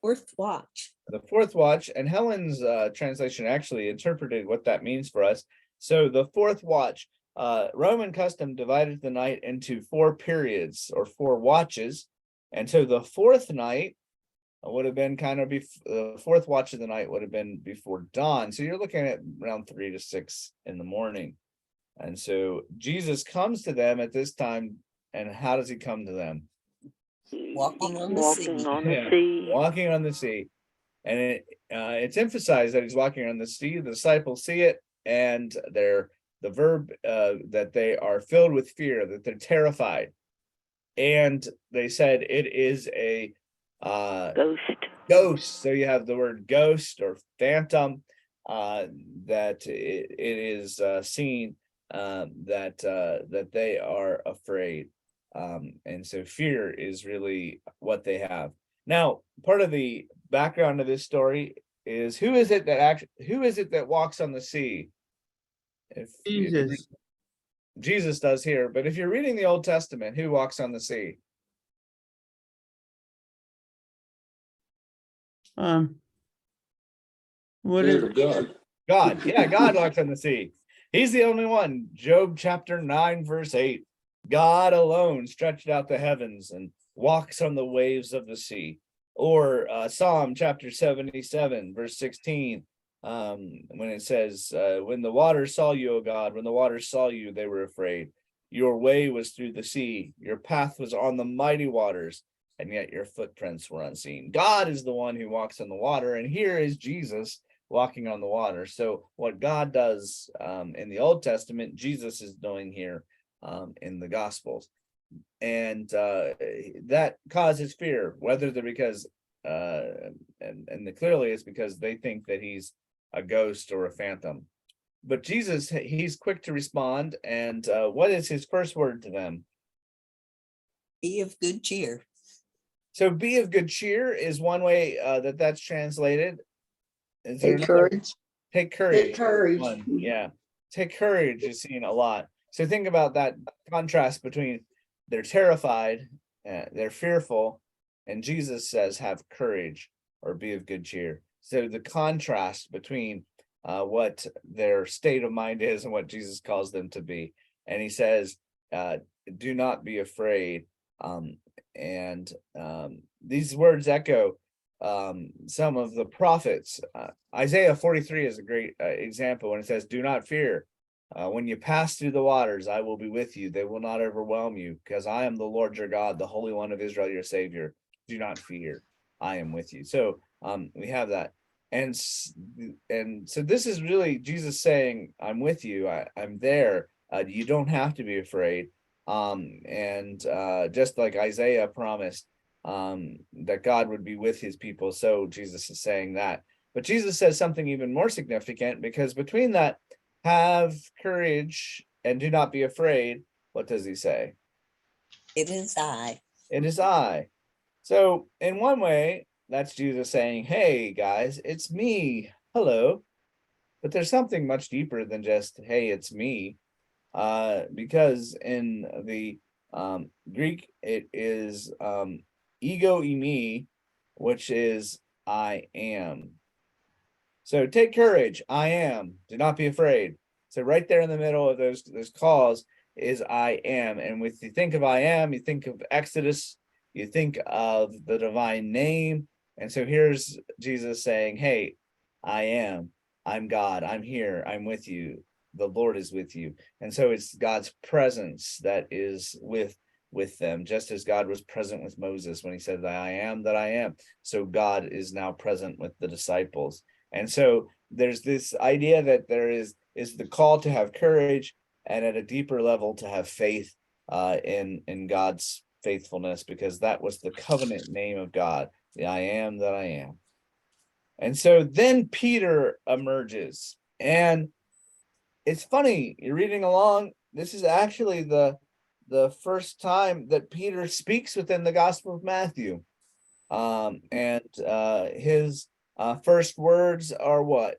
Fourth watch. The fourth watch, and Helen's translation actually interpreted what that means for us. So the fourth watch, Roman custom divided the night into 4 periods or 4 watches. And so the fourth night would have been kind of the fourth watch of the night would have been before dawn. So you're looking at around 3 to 6 in the morning. And so Jesus comes to them at this time. And how does he come to them? Walking on the Walking sea. on the Yeah, sea. walking on the sea. And it's emphasized that he's walking on the sea. The disciples see it, and the verb that they are filled with fear, that they're terrified. And they said it is a ghost. So you have the word ghost or phantom, that it is seen, that they are afraid. And so fear is really what they have. Now, part of the background of this story is who is it that walks on the sea? Jesus. Jesus does here, but if you're reading the Old Testament, who walks on the sea? What is God. Yeah, God walks on the sea. He's the only one. Job chapter 9, verse 8. God alone stretched out the heavens and walks on the waves of the sea. Or Psalm chapter 77, verse 16, when it says, when the waters saw you, O God, when the waters saw you, they were afraid. Your way was through the sea. Your path was on the mighty waters, and yet your footprints were unseen. God is the one who walks on the water, and here is Jesus walking on the water. So what God does in the Old Testament, Jesus is doing here in the Gospels. And that causes fear, whether they're because clearly it's because they think that he's a ghost or a phantom. But Jesus, he's quick to respond. And what is his first word to them? Be of good cheer. So be of good cheer is one way that's translated. Is there Take another? courage. Take courage. Take courage. One. Yeah. Take courage is seen a lot. So think about that contrast between they're terrified, they're fearful, and Jesus says, have courage or be of good cheer. So the contrast between what their state of mind is and what Jesus calls them to be. And he says, do not be afraid. And these words echo some of the prophets. Isaiah 43 is a great example when it says, do not fear. When you pass through the waters, I will be with you. They will not overwhelm you, because I am the Lord your God, the Holy One of Israel, your Savior. Do not fear. I am with you. So we have that. And so this is really Jesus saying, I'm with you. I'm there. You don't have to be afraid. And just like Isaiah promised that God would be with his people, so Jesus is saying that. But Jesus says something even more significant, because between that, have courage and do not be afraid, what does he say? It is I. It is I. So in one way, that's Jesus saying, hey guys, it's me. Hello. But there's something much deeper than just, hey, it's me. Because in the Greek, it is ego eimi, which is I am. So take courage, I am. Do not be afraid. So right there in the middle of those calls is I am. And when you think of I am, you think of Exodus, you think of the divine name. And so here's Jesus saying, hey, I am. I'm God. I'm here. I'm with you. The Lord is with you. And so it's God's presence that is with with them, just as God was present with Moses when he said, I am that I am. So God is now present with the disciples. And so there's this idea that there is the call to have courage, and at a deeper level to have faith in God's faithfulness, because that was the covenant name of God, the I am that I am. And so then Peter emerges, and it's funny, you're reading along, this is actually the first time that Peter speaks within the Gospel of Matthew. And his first words are what?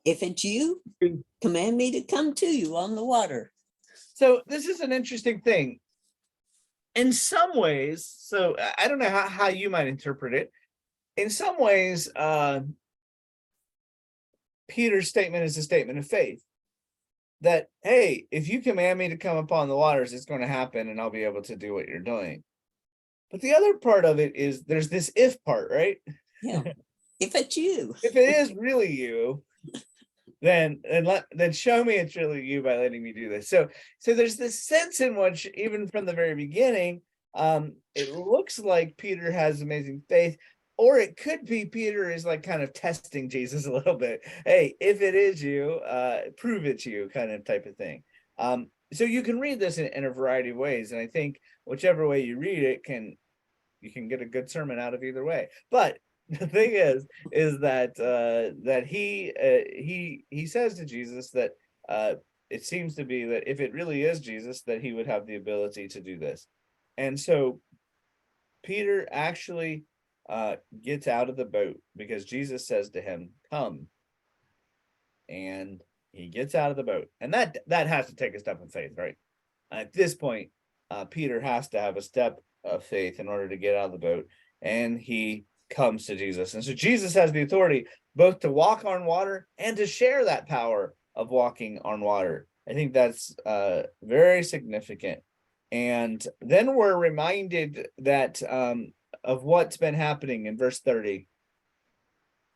If it's you, command me to come to you on the water. So this is an interesting thing. In some ways, so I don't know how you might interpret it. In some ways, Peter's statement is a statement of faith. That, hey, if you command me to come upon the waters, it's going to happen and I'll be able to do what you're doing. But the other part of it is there's this if part, right? Yeah. If it's you. If it is really you, then show me it's really you by letting me do this. So there's this sense in which, even from the very beginning, it looks like Peter has amazing faith, or it could be Peter is like kind of testing Jesus a little bit. Hey, if it is you, prove it's you, kind of type of thing. So you can read this in a variety of ways, and I think whichever way you read it, you can get a good sermon out of either way. But the thing is that he says to Jesus that it seems to be that if it really is Jesus, that he would have the ability to do this. And so Peter actually gets out of the boat because Jesus says to him, come. And he gets out of the boat, and that has to take a step of faith, right? At this point, Peter has to have a step of faith in order to get out of the boat, and he comes to Jesus. And so Jesus has the authority both to walk on water and to share that power of walking on water. I think that's very significant. And then we're reminded that of what's been happening in verse 30.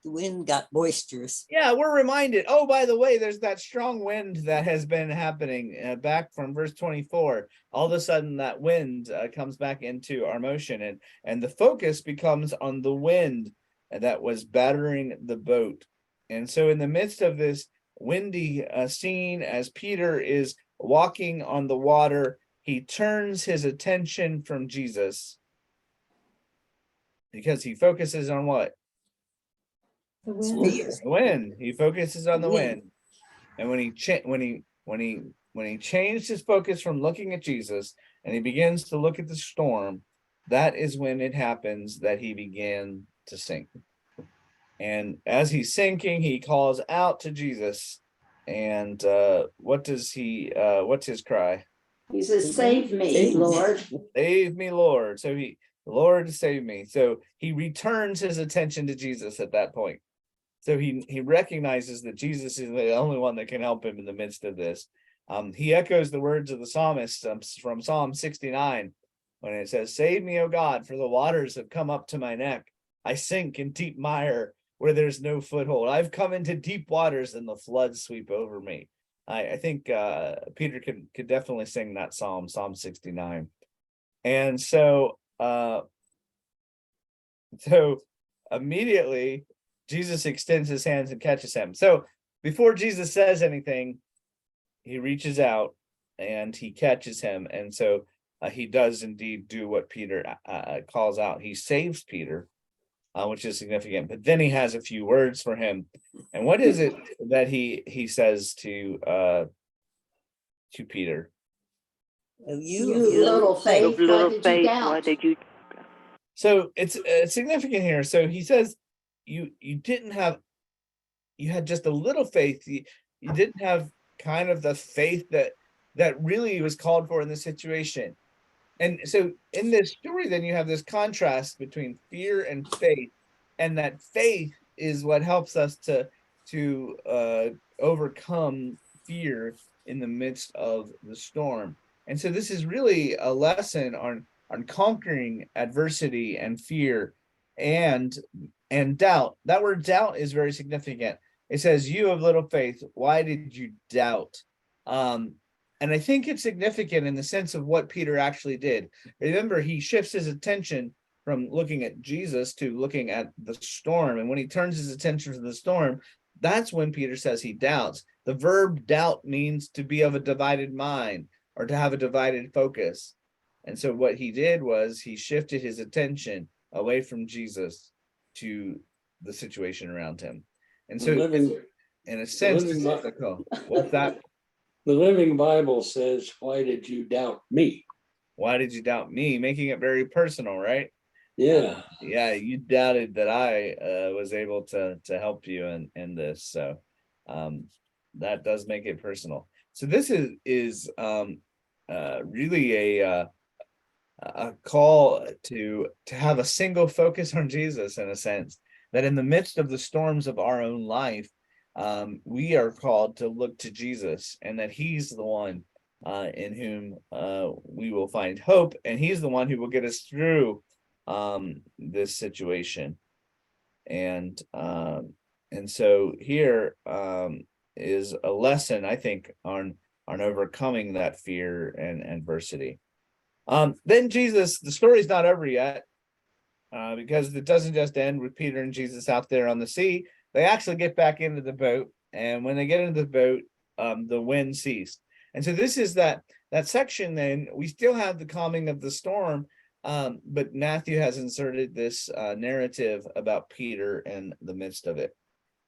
The wind got boisterous. Yeah, we're reminded. Oh, by the way, there's that strong wind that has been happening back from verse 24. All of a sudden, that wind comes back into our motion, and the focus becomes on the wind that was battering the boat. And so, in the midst of this windy scene, as Peter is walking on the water, he turns his attention from Jesus because he focuses on what? The wind. The wind. He focuses on the wind. And when he changed his focus from looking at Jesus and he begins to look at the storm, that is when it happens that he began to sink. And as he's sinking, he calls out to Jesus. And what's his cry? He says, save me, Lord. Save me, Lord. So Lord, save me. So he returns his attention to Jesus at that point. So he recognizes that Jesus is the only one that can help him in the midst of this. He echoes the words of the psalmist from Psalm 69, when it says, save me, O God, for the waters have come up to my neck. I sink in deep mire where there's no foothold. I've come into deep waters and the floods sweep over me. I think Peter could definitely sing that Psalm 69. And so immediately Jesus extends his hands and catches him. So before Jesus says anything, he reaches out and he catches him. And so he does indeed do what Peter calls out. He saves Peter, which is significant. But then he has a few words for him. And what is it that he says to Peter? You little faith, Why did you? So it's significant here. So he says, you had just a little faith. You didn't have kind of the faith that really was called for in this situation. And so in this story, then you have this contrast between fear and faith, and that faith is what helps us to overcome fear in the midst of the storm. And so this is really a lesson on conquering adversity and fear and doubt. That word doubt is very significant. It says, you have little faith, why did you doubt? And I think it's significant in the sense of what Peter actually did. Remember, he shifts his attention from looking at Jesus to looking at the storm. And when he turns his attention to the storm, that's when Peter says he doubts. The verb doubt means to be of a divided mind or to have a divided focus. And so what he did was he shifted his attention away from Jesus to the situation around him. And The so living, in a sense, living it's Bi- difficult. What's that? the Living Bible says, "Why did you doubt me?" Why did you doubt me? Making it very personal, right? Yeah, Yeah, you doubted that I was able to help you in this. So that does make it personal. So this is really a call to have a single focus on Jesus, in a sense, that in the midst of the storms of our own life, we are called to look to Jesus, and that he's the one in whom we will find hope, and he's the one who will get us through this situation. And so here is a lesson, I think, on overcoming that fear and adversity. Then Jesus, the story's not over yet, because it doesn't just end with Peter and Jesus out there on the sea. They actually get back into the boat, and when they get into the boat, the wind ceased. And so this is that section. Then we still have the calming of the storm, but Matthew has inserted this narrative about Peter in the midst of it.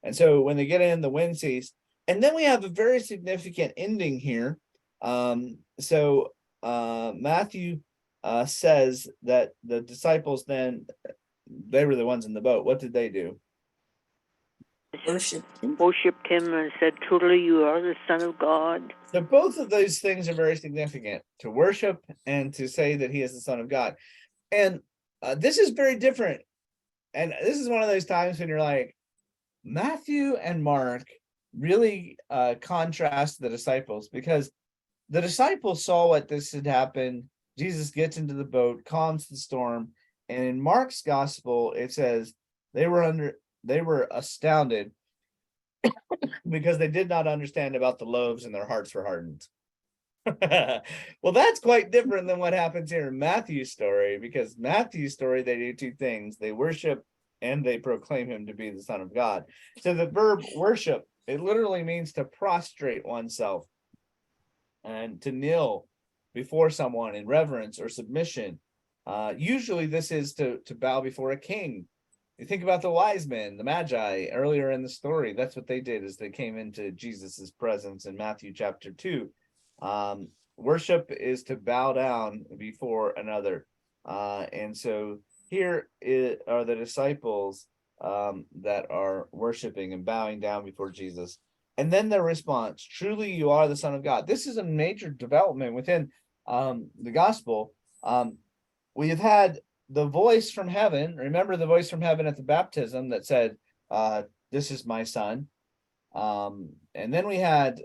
And so when they get in, the wind ceased, and then we have a very significant ending here. So Matthew says that the disciples then, they were the ones in the boat. What did they do? Worshipped him and said, "Truly, you are the Son of God." So both of those things are very significant, to worship and to say that he is the Son of God. And this is very different. And this is one of those times when you're like, Matthew and Mark really contrast the disciples, because the disciples saw what this had happened. Jesus gets into the boat, calms the storm, and in Mark's gospel it says they were astounded because they did not understand about the loaves and their hearts were hardened. Well, that's quite different than what happens here in Matthew's story, because Matthew's story, they do two things: they worship and they proclaim him to be the Son of God. So the verb worship, it literally means to prostrate oneself and to kneel before someone in reverence or submission. Usually this is to bow before a king. You think about the wise men, the Magi, earlier in the story. That's what they did, is they came into Jesus's presence in Matthew chapter 2. Worship is to bow down before another. And so here are the disciples that are worshiping and bowing down before Jesus. And then their response, "Truly, you are the Son of God." This is a major development within the gospel. We have had the voice from heaven. Remember the voice from heaven at the baptism that said, "This is my son." And then we had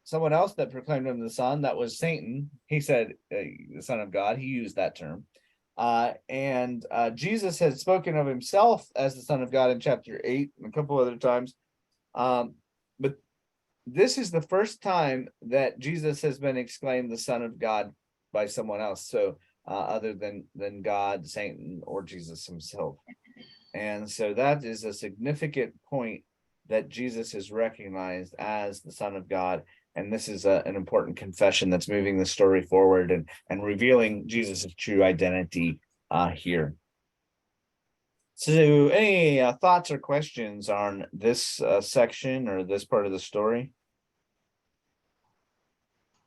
someone else that proclaimed him the Son. That was Satan. He said, the Son of God. He used that term. And Jesus had spoken of himself as the Son of God in chapter 8 and a couple other times. But this is the first time that Jesus has been exclaimed the Son of God by someone else. So other than God, Satan, or Jesus himself. And so that is a significant point, that Jesus is recognized as the Son of God. And this is an important confession that's moving the story forward and revealing Jesus' true identity here. So any thoughts or questions on this section or this part of the story?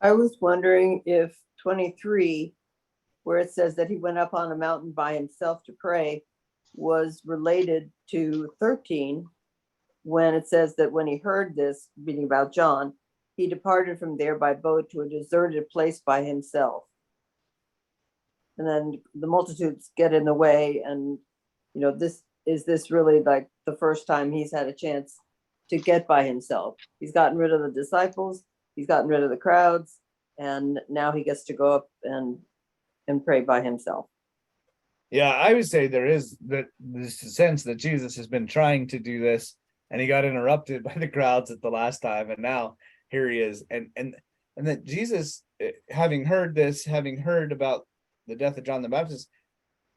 I was wondering if 23, where it says that he went up on a mountain by himself to pray, was related to 13, when it says that when he heard this, reading about John, he departed from there by boat to a deserted place by himself. And then the multitudes get in the way, and this really like the first time he's had a chance to get by himself? He's gotten rid of the disciples, he's gotten rid of the crowds, and now he gets to go up and pray by himself. Yeah, I would say there is this sense that Jesus has been trying to do this, and he got interrupted by the crowds at the last time, and now here he is. And and that Jesus, having heard this, having heard about the death of John the Baptist,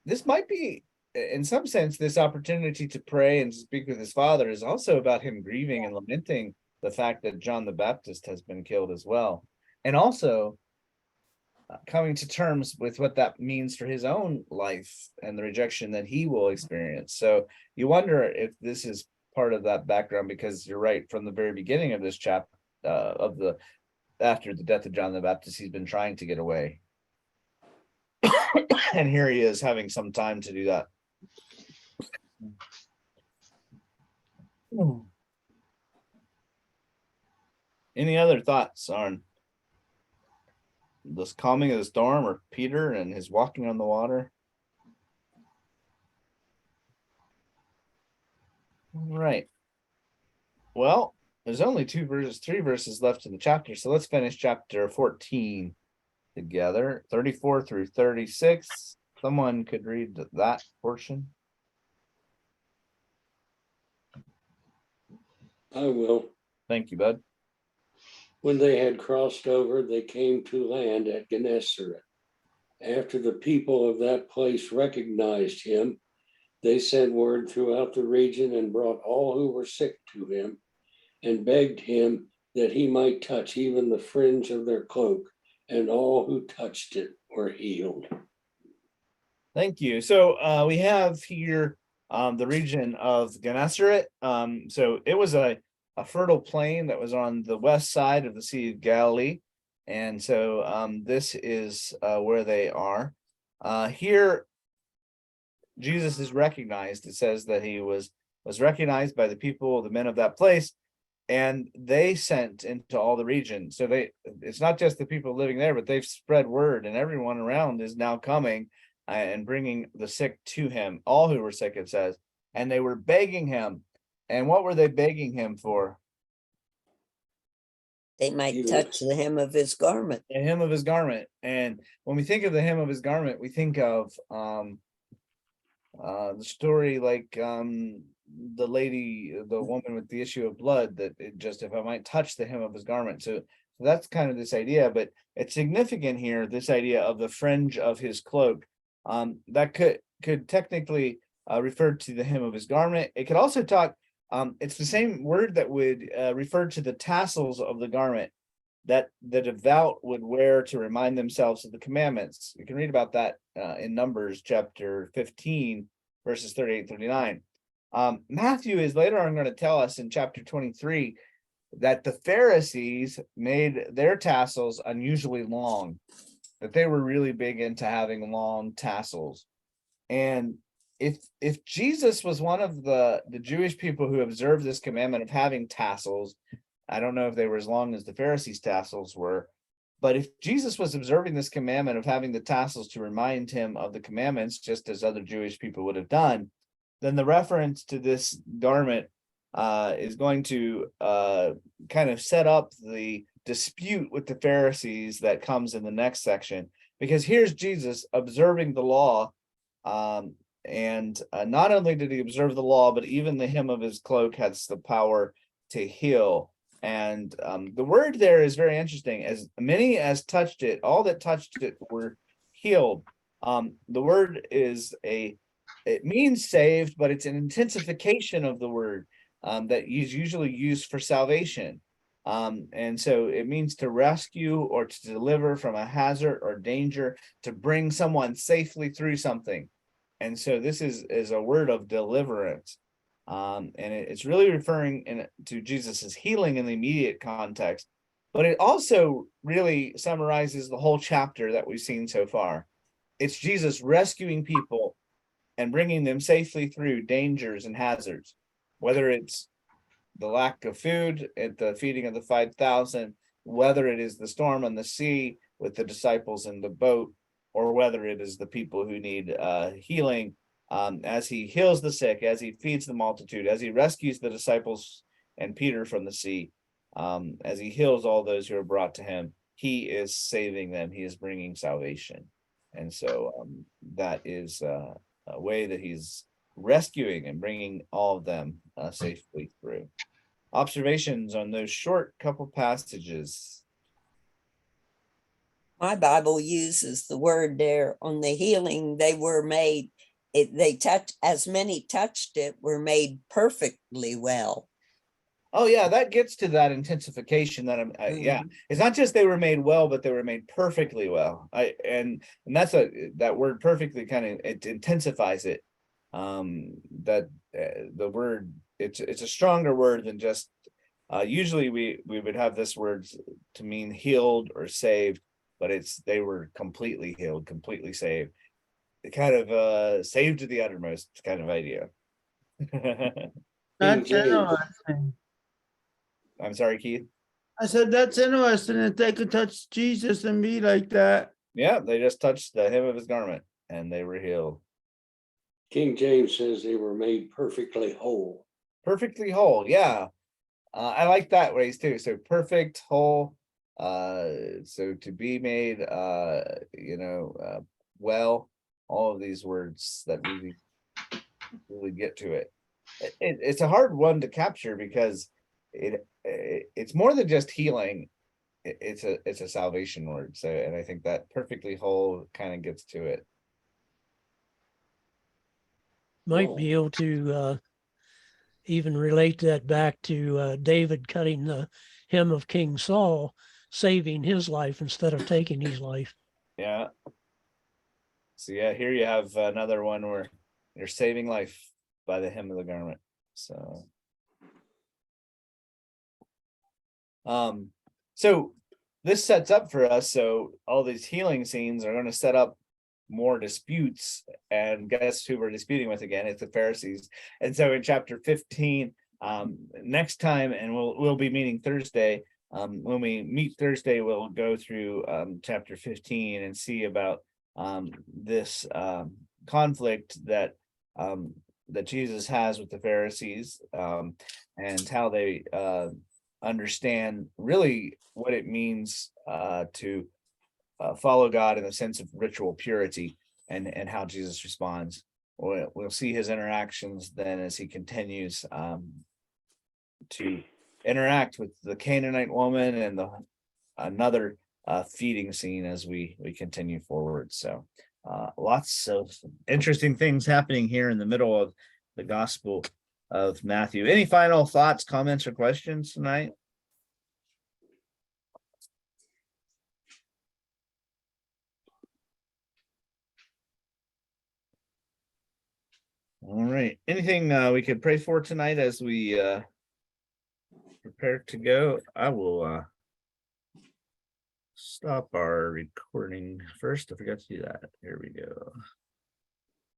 this might be, in some sense, this opportunity to pray and to speak with his Father is also about him grieving and lamenting the fact that John the Baptist has been killed as well. And also coming to terms with what that means for his own life and the rejection that he will experience. So you wonder if this is part of that background, because you're right, from the very beginning of this chapter, after the death of John the Baptist, he's been trying to get away. And here he is having some time to do that. Any other thoughts on this calming of the storm, or Peter and his walking on the water? All right. Well, there's only three verses left in the chapter, so let's finish chapter 14 together, 34 through 36. Someone could read that portion. I will. Thank you, bud. When they had crossed over, they came to land at Gennesaret. After the people of that place recognized him, they sent word throughout the region and brought all who were sick to him and begged him that he might touch even the fringe of their cloak, and all who touched it were healed. Thank you. So we have here the region of Gennesaret. So it was a fertile plain that was on the west side of the Sea of Galilee. And so this is where they are. Here, Jesus is recognized. It says that he was recognized by the people, the men of that place, and they sent into all the region. So it's not just the people living there, but they've spread word, and everyone around is now coming and bringing the sick to him, all who were sick, it says, and they were begging him. And what were they begging him for? They might touch the hem of his garment. The hem of his garment. And when we think of the hem of his garment, we think of the story, like the woman with the issue of blood, that it just, if I might touch the hem of his garment. So that's kind of this idea, but it's significant here, this idea of the fringe of his cloak. That could technically refer to the hem of his garment. It could also talk, it's the same word that would refer to the tassels of the garment that the devout would wear to remind themselves of the commandments. You can read about that in Numbers chapter 15, verses 38 and 39. Matthew is later on going to tell us in chapter 23 that the Pharisees made their tassels unusually long, that they were really big into having long tassels. And if Jesus was one of the Jewish people who observed this commandment of having tassels, I don't know if they were as long as the Pharisees' tassels were, but if Jesus was observing this commandment of having the tassels to remind him of the commandments, just as other Jewish people would have done, then the reference to this garment is going to kind of set up the dispute with the Pharisees that comes in the next section, because here's Jesus observing the law, and not only did he observe the law, but even the hem of his cloak has the power to heal. And the word there is very interesting. As many as touched it, all that touched it were healed. The word is it means saved, but it's an intensification of the word that is usually used for salvation. And so it means to rescue or to deliver from a hazard or danger, to bring someone safely through something. And so this is a word of deliverance. And it's really referring to Jesus's healing in the immediate context, but it also really summarizes the whole chapter that we've seen so far. It's Jesus rescuing people and bringing them safely through dangers and hazards, whether it's the lack of food at the feeding of the 5,000, whether it is the storm on the sea with the disciples in the boat, or whether it is the people who need healing. As he heals the sick, as he feeds the multitude, as he rescues the disciples and Peter from the sea, as he heals all those who are brought to him, he is saving them. He is bringing salvation. And so that is a way that he's rescuing and bringing all of them safely through. Observations on those short couple passages. My Bible uses the word there on the healing. They were made, as many touched it, were made perfectly well. Oh yeah, that gets to that intensification that yeah, it's not just they were made well, but they were made perfectly well. And that's that word perfectly kind of, it intensifies it. That the word, it's a stronger word than just, usually we would have this word to mean healed or saved, but they were completely healed, completely saved. It kind of saved to the uttermost kind of idea. That's James. interesting. I'm sorry, Keith. I said, that's interesting that they could touch Jesus and be like that. Yeah, they just touched the hem of his garment and they were healed. King James says they were made perfectly whole. Perfectly whole, yeah. I like that phrase too. So perfect, whole. So to be made, well, all of these words that really get to it. It's a hard one to capture because it's more than just healing. It's a salvation word. So, and I think that perfectly whole kind of gets to it. Might be able to even relate that back to David cutting the hem of King Saul, saving his life instead of taking his life. Yeah. So yeah, here you have another one where you're saving life by the hem of the garment. So so this sets up for us, so all these healing scenes are going to set up more disputes, and guess who we're disputing with again? It's the Pharisees. And so in chapter 15, next time, and we'll be meeting Thursday. When we meet Thursday, we'll go through chapter 15 and see about this conflict that Jesus has with the Pharisees, and how they understand really what it means to follow God in the sense of ritual purity, and how Jesus responds. We'll see his interactions then as he continues to interact with the Canaanite woman and another feeding scene as we continue forward. So lots of interesting things happening here in the middle of the Gospel of Matthew. Any final thoughts, comments, or questions tonight? All right. Anything we could pray for tonight as we prepare to go? I will stop our recording first. I forgot to do that. Here we go.